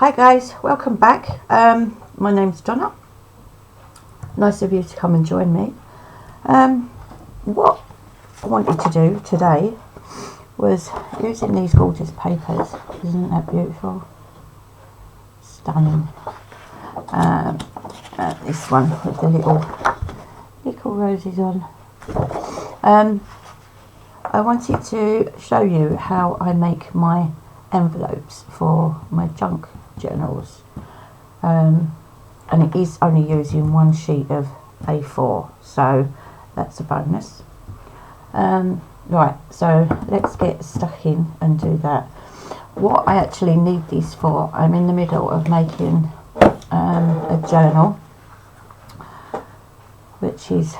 Hi guys, welcome back. My name's Donna. Nice of you to come and join me. What I wanted to do today was using these gorgeous papers. Isn't that beautiful? Stunning. This one with the little roses on. I wanted to show you how I make my envelopes for my junk journals, and it is only using one sheet of A4, so that's a bonus. Right, so let's get stuck in and do that. What I actually need this for, I'm in the middle of making a journal, which is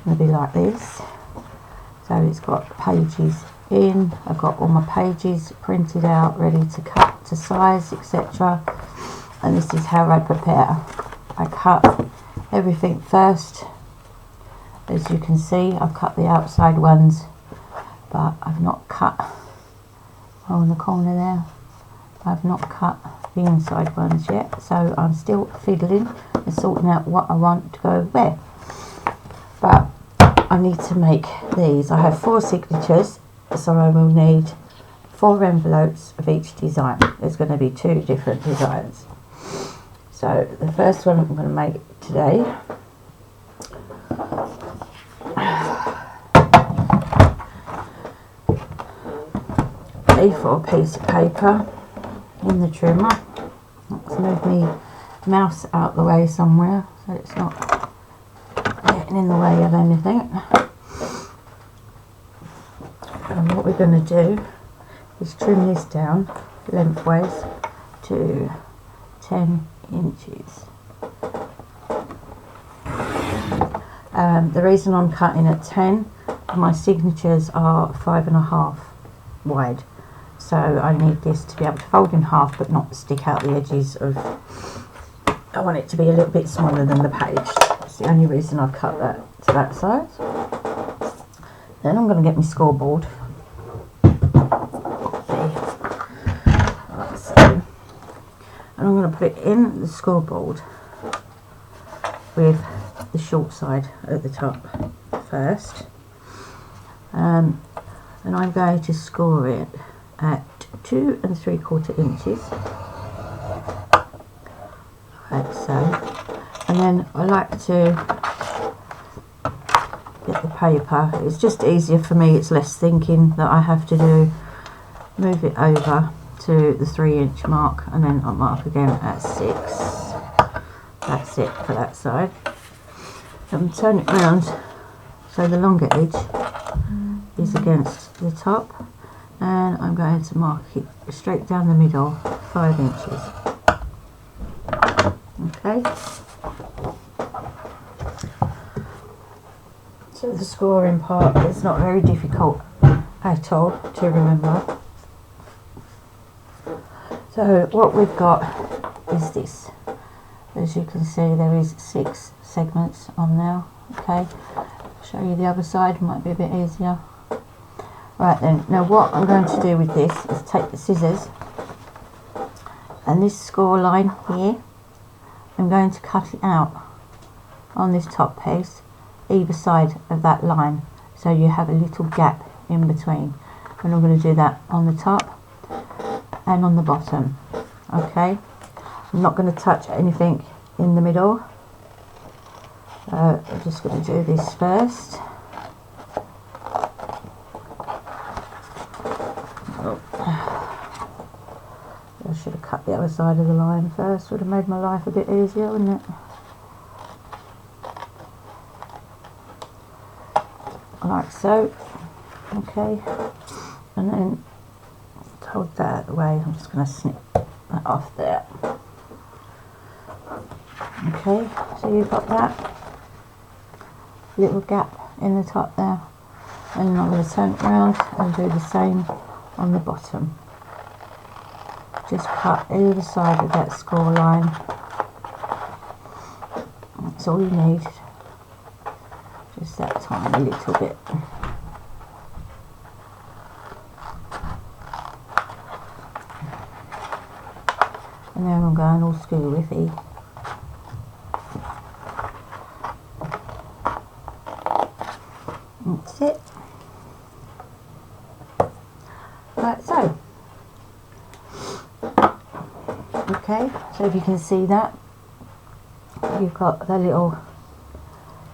going to be like this. So it's got pages in, I've got all my pages printed out, ready to cut to size, etc. And this is how I prepare. I cut everything first. As you can see, I've cut the outside ones, but I've not cut, in the corner there, I've not cut the inside ones yet. So I'm still fiddling and sorting out what I want to go where. But I need to make these. I have 4 signatures, so I will need 4 envelopes of each design. There's going to be 2 different designs. So the first one I'm going to make today A4 piece of paper in the trimmer. Let's move my mouse out the way somewhere so it's not getting in the way of anything. And what we're going to do is trim this down lengthways to 10 inches. The reason I'm cutting at 10, my signatures are 5.5 wide, so I need this to be able to fold in half but not stick out the edges of. I want it to be a little bit smaller than the page. That's the only reason I've cut that to that size. Then I'm going to get my scoreboard. And I'm going to put it in the scoreboard with the short side at the top first. And I'm going to score it at 2 3/4 inches. Like so. And then I like to get the paper. It's just easier for me, it's less thinking that I have to do. Move it over to the 3-inch mark and then I'll mark again at 6. That's it for that side. And turn it round so the longer edge is against the top, and I'm going to mark it straight down the middle, 5 inches. Okay. So the scoring part is not very difficult at all to remember. So what we've got is this. As you can see, there is 6 segments on there. Okay, I'll show you the other side, might be a bit easier. Right then, now what I'm going to do with this is take the scissors and this score line here, I'm going to cut it out on this top piece, either side of that line, so you have a little gap in between. And I'm going to do that on the top and on the bottom. Okay, I'm not going to touch anything in the middle. I'm just going to do this first. Oh. I should have cut the other side of the line first, would have made my life a bit easier, wouldn't it? Like so. Okay, and then hold that out of the way. I'm just going to snip that off there. Okay, so you've got that little gap in the top there, and then I'm going to turn it around and do the same on the bottom. Just cut either side of that score line. That's all you need, just that tiny little bit. And then I'm going all screwy. That's it. Like so. Okay, so if you can see that, you've got the little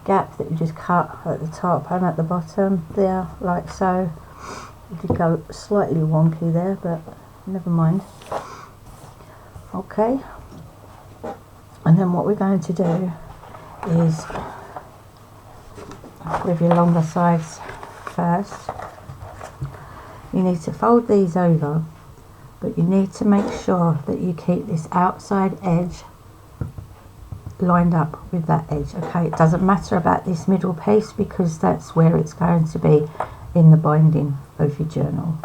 gap that you just cut at the top and at the bottom there, like so. It did go slightly wonky there, but never mind. Okay, and then what we're going to do is, with your longer sides first, you need to fold these over, but you need to make sure that you keep this outside edge lined up with that edge. Okay, it doesn't matter about this middle piece because that's where it's going to be in the binding of your journal.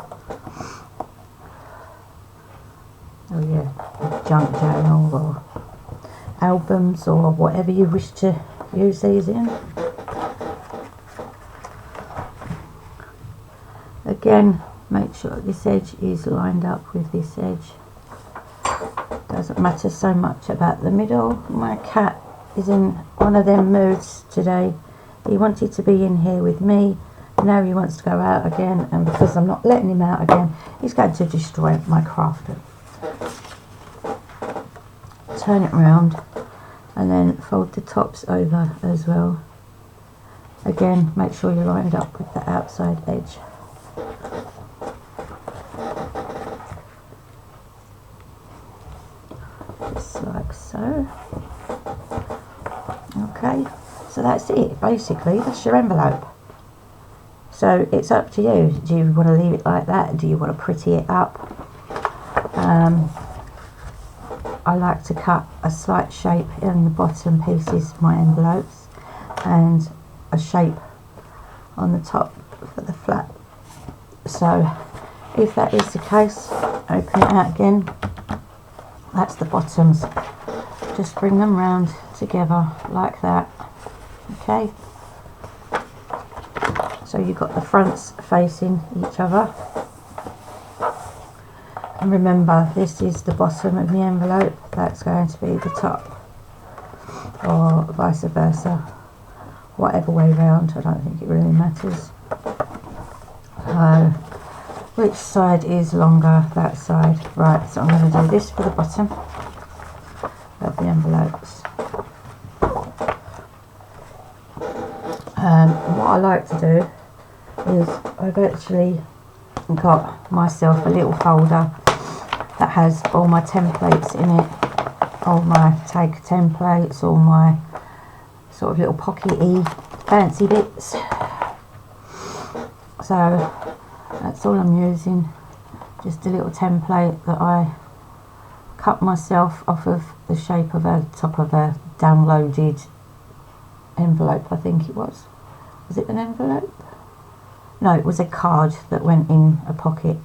Oh yeah, junk journal or albums or whatever you wish to use these in. Again, make sure this edge is lined up with this edge. Doesn't matter so much about the middle. My cat is in one of them moods today. He wanted to be in here with me. Now he wants to go out again, and because I'm not letting him out again, he's going to destroy my craft. Turn it round and then fold the tops over as well. Again, make sure you're lined up with the outside edge. Just like so. Okay, so that's it basically. That's your envelope. So it's up to you. Do you want to leave it like that? Do you want to pretty it up? I like to cut a slight shape in the bottom pieces of my envelopes and a shape on the top for the flap. So if that is the case, open it out again. That's the bottoms. Just bring them round together like that. Okay. So you've got the fronts facing each other. And remember, this is the bottom of the envelope, that's going to be the top, or vice versa, whatever way round, I don't think it really matters. So, which side is longer? That side. Right, so I'm going to do this for the bottom of the envelopes. What I like to do is I've actually got myself a little folder that has all my templates in it, all my tag templates, all my sort of little pockety fancy bits. So that's all I'm using, just a little template that I cut myself off of the shape of a top of a downloaded envelope, I think it was. Was it an envelope? No, it was a card that went in a pocket,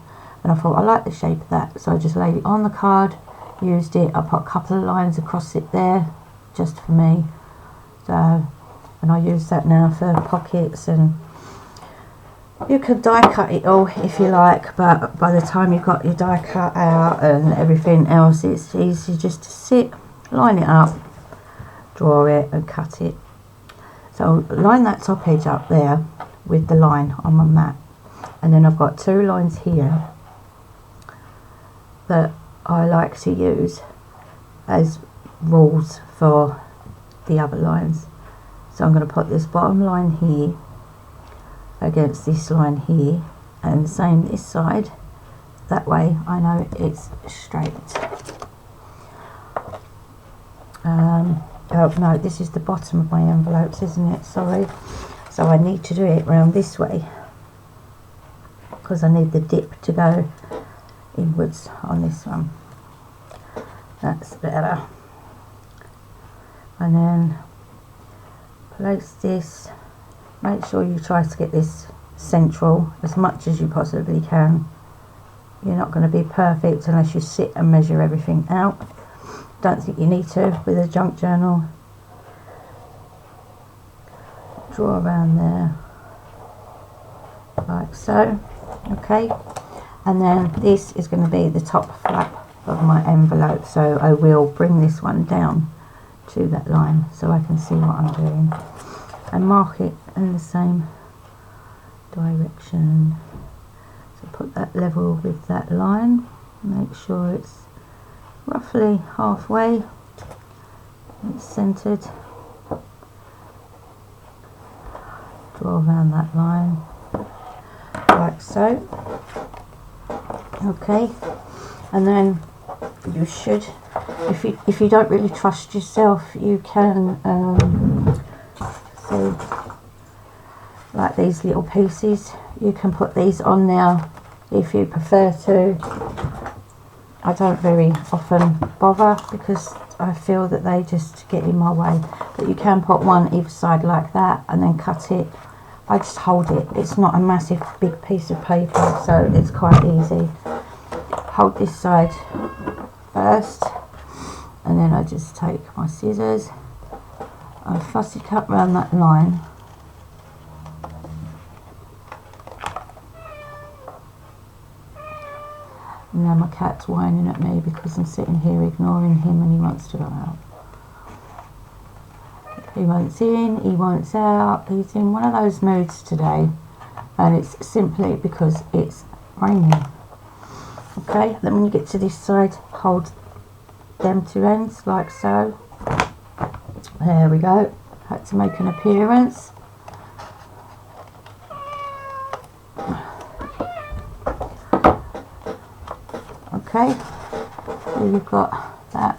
and I thought I like the shape of that, so I just laid it on the card, used it. I put a couple of lines across it there just for me, so, and I use that now for pockets. And you could die cut it all if you like, but by the time you've got your die cut out and everything else, it's easy just to sit, line it up, draw it and cut it. So line that top edge up there with the line on my mat, and then I've got two lines here that I like to use as rules for the other lines. So I'm going to put this bottom line here against this line here, and the same this side, that way I know it's straight. Oh no, this is the bottom of my envelopes, isn't it? Sorry. So I need to do it round this way because I need the dip to go inwards on this one. That's better. And then place this. Make sure you try to get this central as much as you possibly can. You're not going to be perfect unless you sit and measure everything out. Don't think you need to with a junk journal. Draw around there like so. Okay, and then this is going to be the top flap of my envelope, so I will bring this one down to that line so I can see what I'm doing and mark it in the same direction. So put that level with that line, make sure it's roughly halfway, it's centered, draw around that line like so. Okay, and then you should, if you don't really trust yourself, you can so like these little pieces, you can put these on now if you prefer to. I don't very often bother because I feel that they just get in my way, but you can put one either side like that and then cut it. I just hold it, it's not a massive big piece of paper, so it's quite easy. Hold this side first, and then I just take my scissors, I fussy cut around that line, and now my cat's whining at me because I'm sitting here ignoring him and he wants to go out. He wants in, he wants out, he's in one of those moods today, and it's simply because it's raining. Okay, then when you get to this side, hold them two ends like so. There we go, had to make an appearance. Okay, so you've got that.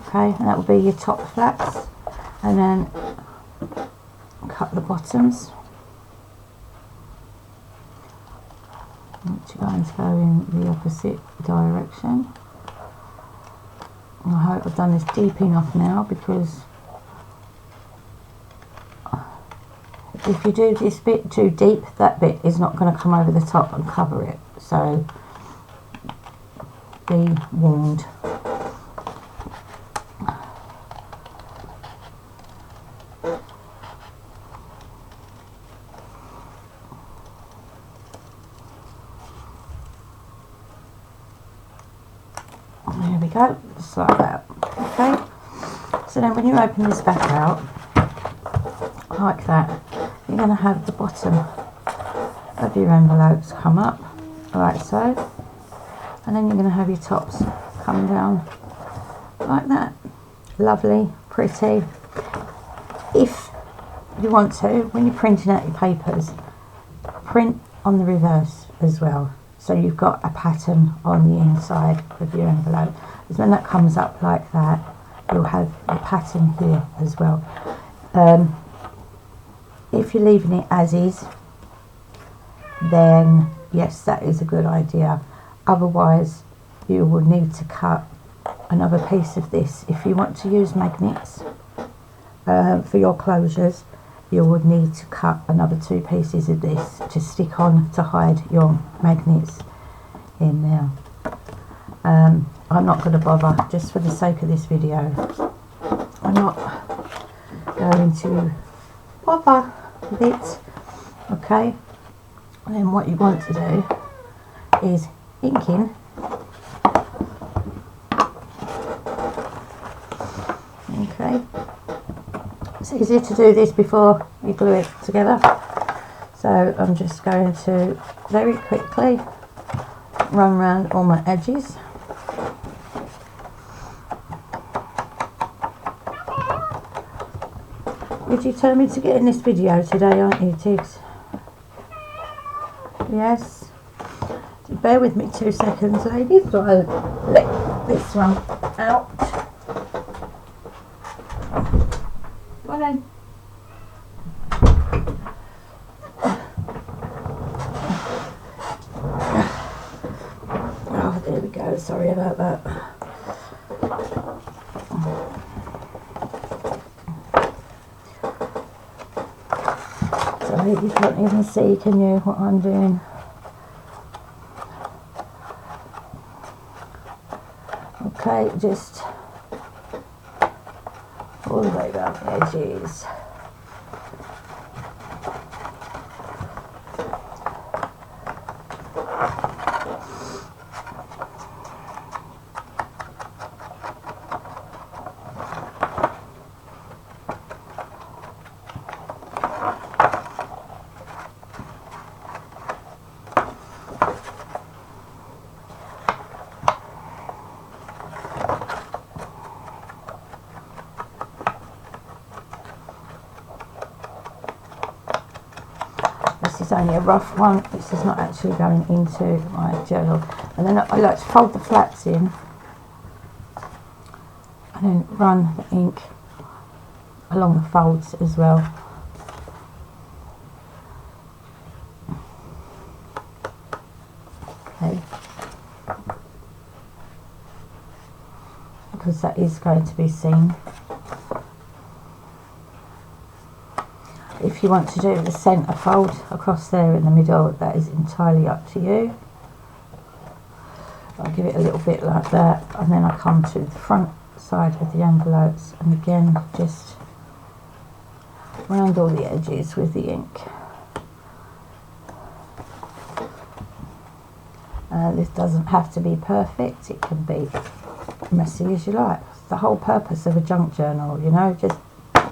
Okay, and that will be your top flaps, and then cut the bottoms, which are going to go in the opposite direction. I hope I've done this deep enough now, because if you do this bit too deep, that bit is not going to come over the top and cover it, so be warned. There we go, just like that. Okay, so then when you open this back out like that, you're going to have the bottom of your envelopes come up like so, and then you're going to have your tops come down like that. Lovely, pretty. If you want to, when you're printing out your papers, print on the reverse as well, so you've got a pattern on the inside of your envelope, because when that comes up like that, you'll have a pattern here as well. If you're leaving it as is, then yes, that is a good idea. Otherwise, you will need to cut another piece of this. If you want to use magnets for your closures, you would need to cut another 2 pieces of this to stick on to hide your magnets in there. I'm not going to bother, just for the sake of this video. I'm not going to bother with it. Okay, and then what you want to do is ink in. Okay, it's easier to do this before you glue it together, so I'm just going to very quickly run around all my edges. You're determined to get in this video today, aren't you, Tiggs? Yes. Bear with me 2 seconds, ladies, so I'll let this one out. Go on then. Oh, there we go. Sorry about that. Sorry, you can't even see, can you, what I'm doing? Okay, just all the way around the edges. it's only a rough one. This is not actually going into my journal. And then I like to fold the flaps in and then run the ink along the folds as well. Okay. Because that is going to be seen. If you want to do the centre fold across there in the middle, that is entirely up to you. I'll give it a little bit like that, and then I come to the front side of the envelopes, and again just round all the edges with the ink. This doesn't have to be perfect, it can be messy as you like. It's the whole purpose of a junk journal, you know, just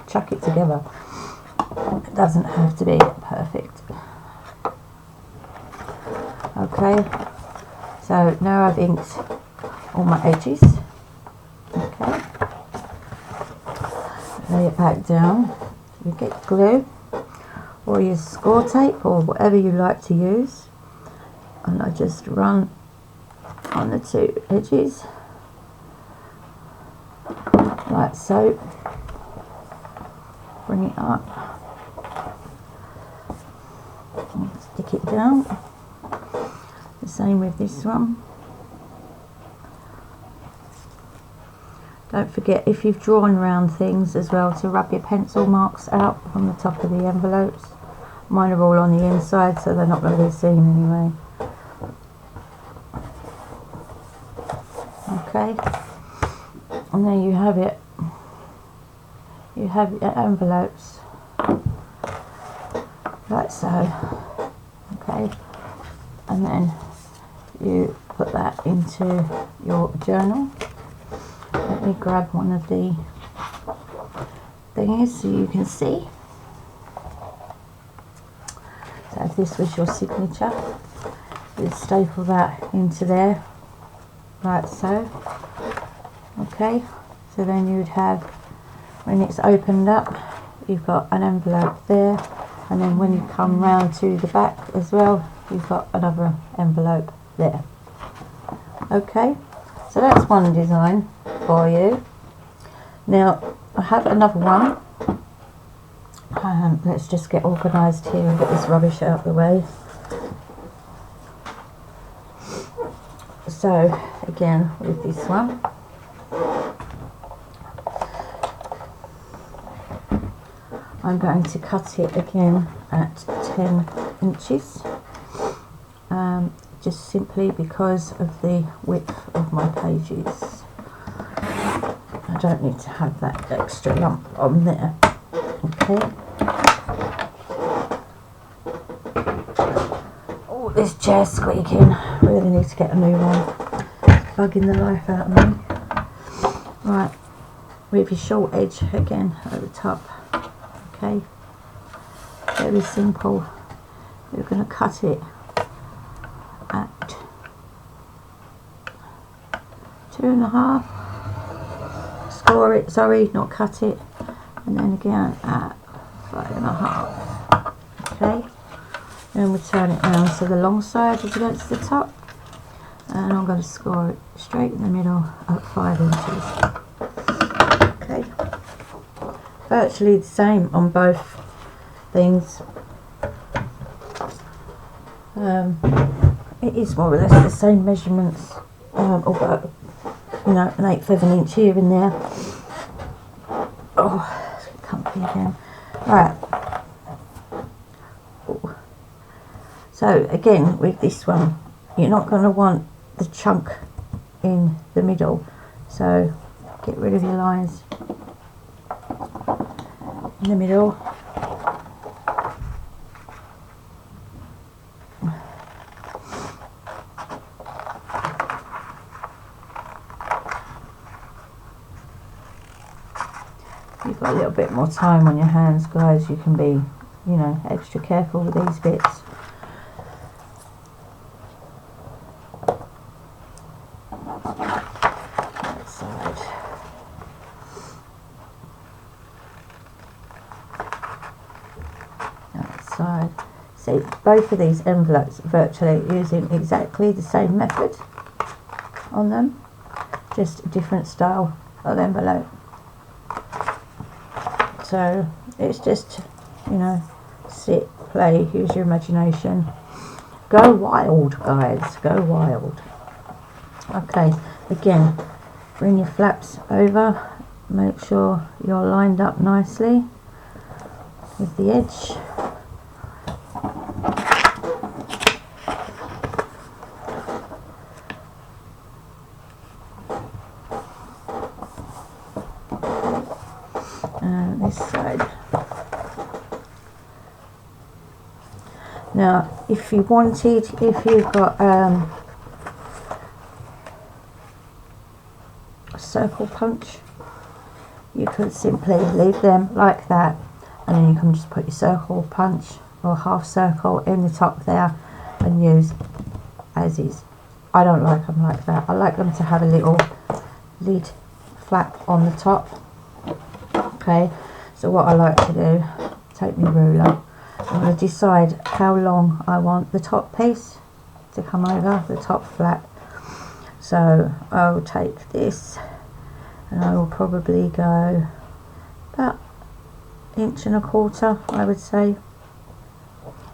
chuck it together. It doesn't have to be perfect. Okay, so now I've inked all my edges. Okay, lay it back down. You get glue or use score tape or whatever you like to use, and I just run on the two edges like so. Bring it up, stick it down. The same with this one. Don't forget, if you've drawn around things as well, to rub your pencil marks out on the top of the envelopes. Mine are all on the inside, so they're not going to be seen anyway. Okay, and there you have it. You have your envelopes like so. Okay, and then you put that into your journal. Let me grab one of the thingies so you can see. So if this was your signature, you'd staple that into there like so. Okay, so then you'd have, when it's opened up, you've got an envelope there, and then when you come round to the back as well, you've got another envelope there. Okay, so that's one design for you. Now I have another one. Let's just get organised here and get this rubbish out of the way. So again, with this one, I'm going to cut it again at 10 inches, just simply because of the width of my pages. I don't need to have that extra lump on there. Okay. Oh, this chair's squeaking. Really need to get a new one. It's bugging the life out of me. Right, with your short edge again at the top. Okay, very simple. We're going to cut it at 2.5. Score it, sorry, not cut it, and then again at 5.5. Okay, then we turn it around so the long side is against the top, and I'm going to score it straight in the middle at 5 inches. Okay, virtually the same on both things. It is more or less the same measurements, although, you know, an 1/8 of an inch here and there. Oh, it's comfy again. Right. Oh. So again, with this one, you're not going to want the chunk in the middle. So get rid of your lines in the middle. You've got a little bit more time on your hands, guys. You can be, you know, extra careful with these bits. That side. That side. See, both of these envelopes virtually using exactly the same method on them, just a different style of envelope. So it's just, you know, sit, play, use your imagination. Go wild, guys, go wild. Okay, again, bring your flaps over, make sure you're lined up nicely with the edge. And this side. Now, if you wanted, if you've got a circle punch, you could simply leave them like that, and then you can just put your circle punch or half circle in the top there and use as is. I don't like them like that. I like them to have a little lid flap on the top. Okay, so what I like to do, take my ruler, I'm going to decide how long I want the top piece to come over, the top flap. So I'll take this and I will probably go about 1.25 inches, I would say.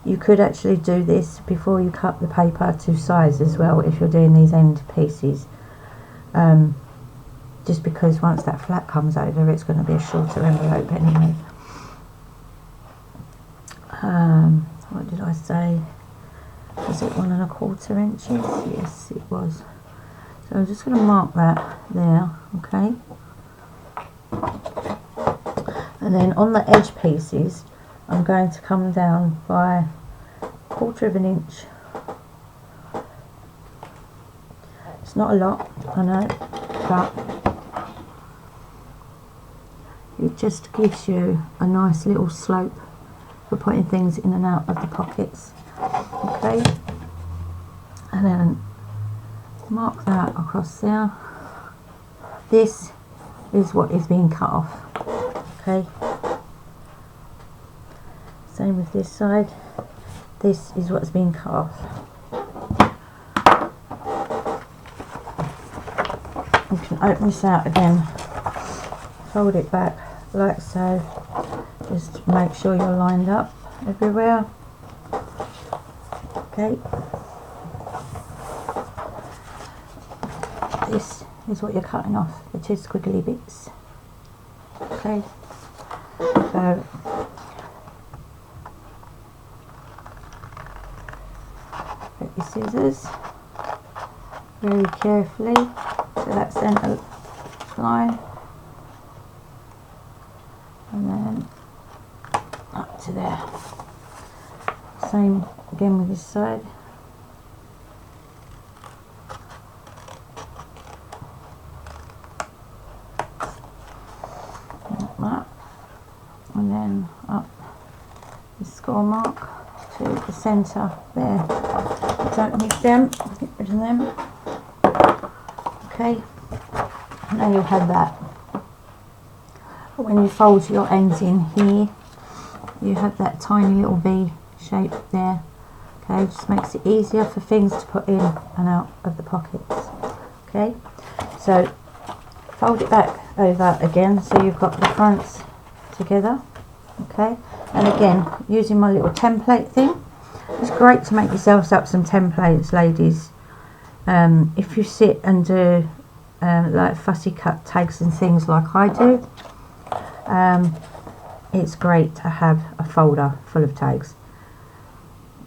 You could actually do this before you cut the paper to size as well if you're doing these end pieces. Just because once that flap comes over, it's going to be a shorter envelope anyway. What did I say? Was it 1.25 inches? Yes, it was. So I'm just going to mark that there, okay? And then on the edge pieces, I'm going to come down by 1/4 inch. It's not a lot, I know, but it just gives you a nice little slope for putting things in and out of the pockets. Okay, and then mark that across there. This is what is being cut off. Okay, same with this side. This is what's being cut off. You can open this out again, fold it back like so. Just make sure you're lined up everywhere. Okay. This is what you're cutting off, the two squiggly bits. Okay. So get your scissors very carefully to that centre line, and then up to there. Same again with this side. Like that. And then up the score mark to the centre there. Don't need them, get rid of them. Okay, now you'll have that. When you fold your ends in here, you have that tiny little V shape there. Okay, just makes it easier for things to put in and out of the pockets. Okay, so fold it back over again so you've got the fronts together. Okay, and again, using my little template thing, it's great to make yourselves up some templates, ladies. If you sit and do like fussy cut tags and things like I do, it's great to have a folder full of tags.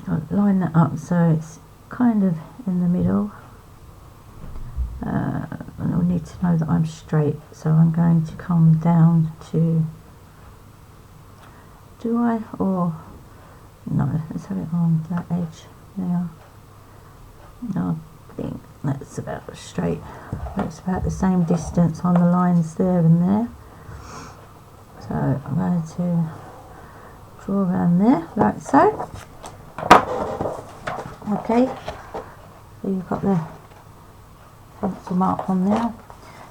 I'll line that up so it's kind of in the middle, and I'll need to know that I'm straight, so I'm going to come down to, do I, or no, let's have it on that edge now. No, I think that's about straight. That's about the same distance on the lines there and there. So I'm going to draw around there like so. Okay, so you've got the pencil mark on there,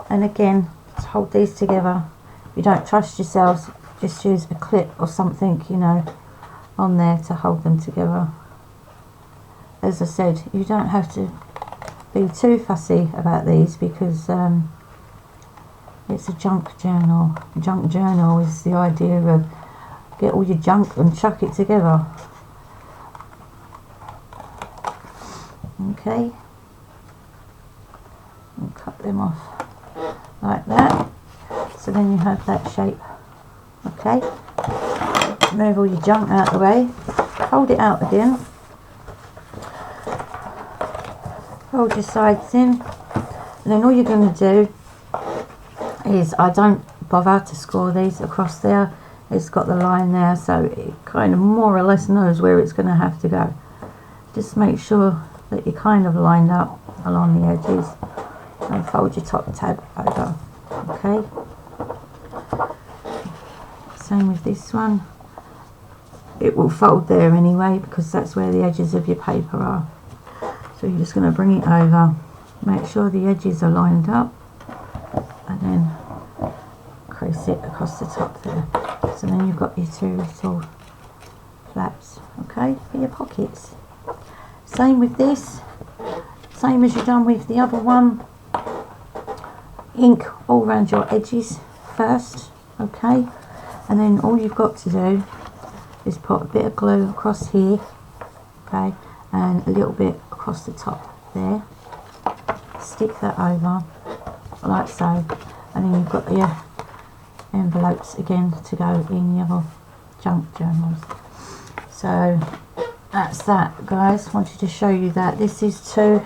and again, just hold these together. If you don't trust yourselves, just use a clip or something, you know, on there to hold them together. As I said, you don't have to be too fussy about these because it's a junk journal. Junk journal is the idea of get all your junk and chuck it together. Okay, and cut them off like that, so then you have that shape. Okay, move all your junk out of the way, fold it out again, fold your sides in, and then all you're going to do is, I don't bother to score these across there. It's got the line there, so it kind of more or less knows where it's going to have to go. Just make sure that you're kind of lined up along the edges, and fold your top tab over. Okay, same with this one. It will fold there anyway because that's where the edges of your paper are. So you're just going to bring it over, make sure the edges are lined up, and then crease it across the top there. So then you've got your two little flaps, okay, for your pockets. Same with this, same as you've done with the other one. Ink all around your edges first, okay, and then all you've got to do is put a bit of glue across here, okay, and a little bit across the top there. Stick that over like so, and then you've got your envelopes again to go in your junk journals. So that's that, guys. Wanted to show you that. This is two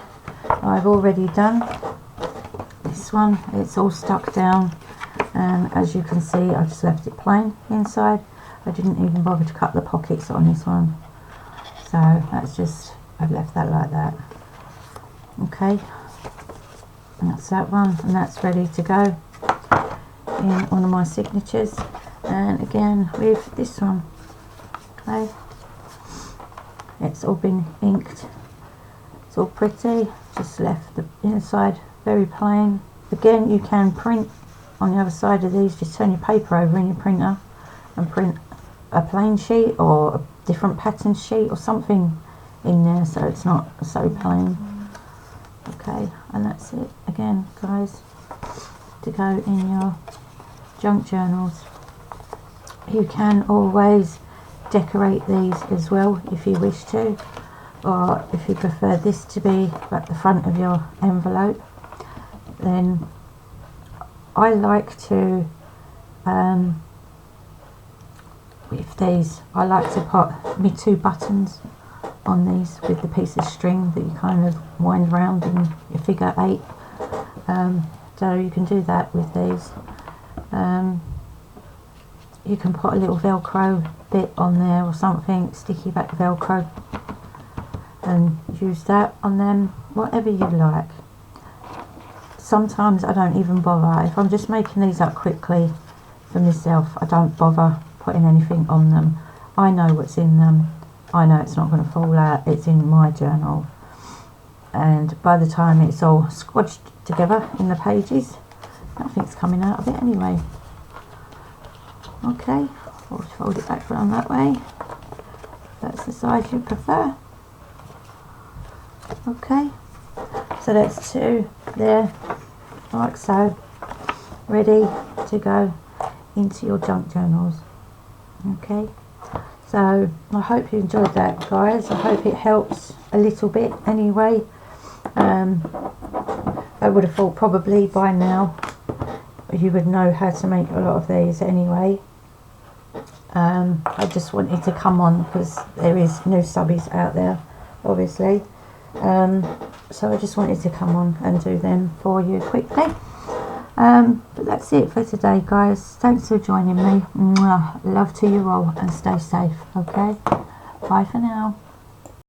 I've already done. This one, it's all stuck down, and as you can see, I just left it plain inside. I didn't even bother to cut the pockets on this one, so that's just, I've left that like that. Okay, and that's that one, and that's ready to go in one of my signatures. And again with this one, okay, it's all been inked, it's all pretty, just left the inside very plain. Again, you can print on the other side of these, just turn your paper over in your printer and print a plain sheet or a different pattern sheet or something in there, so it's not so plain. Okay, and that's it again, guys, to go in your junk journals. You can always decorate these as well if you wish to, or if you prefer this to be at the front of your envelope, then I like to with these, I like to put me 2 buttons on these with the piece of string that you kind of wind around in your figure 8. So you can do that with these. You can put a little velcro bit on there or something, sticky back velcro, and use that on them, whatever you like. Sometimes I don't even bother. If I'm just making these up quickly for myself, I don't bother putting anything on them. I know what's in them, I know it's not going to fall out, it's in my journal, and by the time it's all squashed together in the pages, nothing's coming out of it anyway. Okay, I'll fold it back around that way. That's the size you prefer. Okay, so that's 2 there, like so, ready to go into your junk journals. Okay, so I hope you enjoyed that, guys. I hope it helps a little bit anyway. I would have thought probably by now you would know how to make a lot of these anyway. I just wanted to come on because there is new subbies out there, obviously. So I just wanted to come on and do them for you quickly. But that's it for today, guys. Thanks for joining me. Mwah. Love to you all, and stay safe. Okay, bye for now.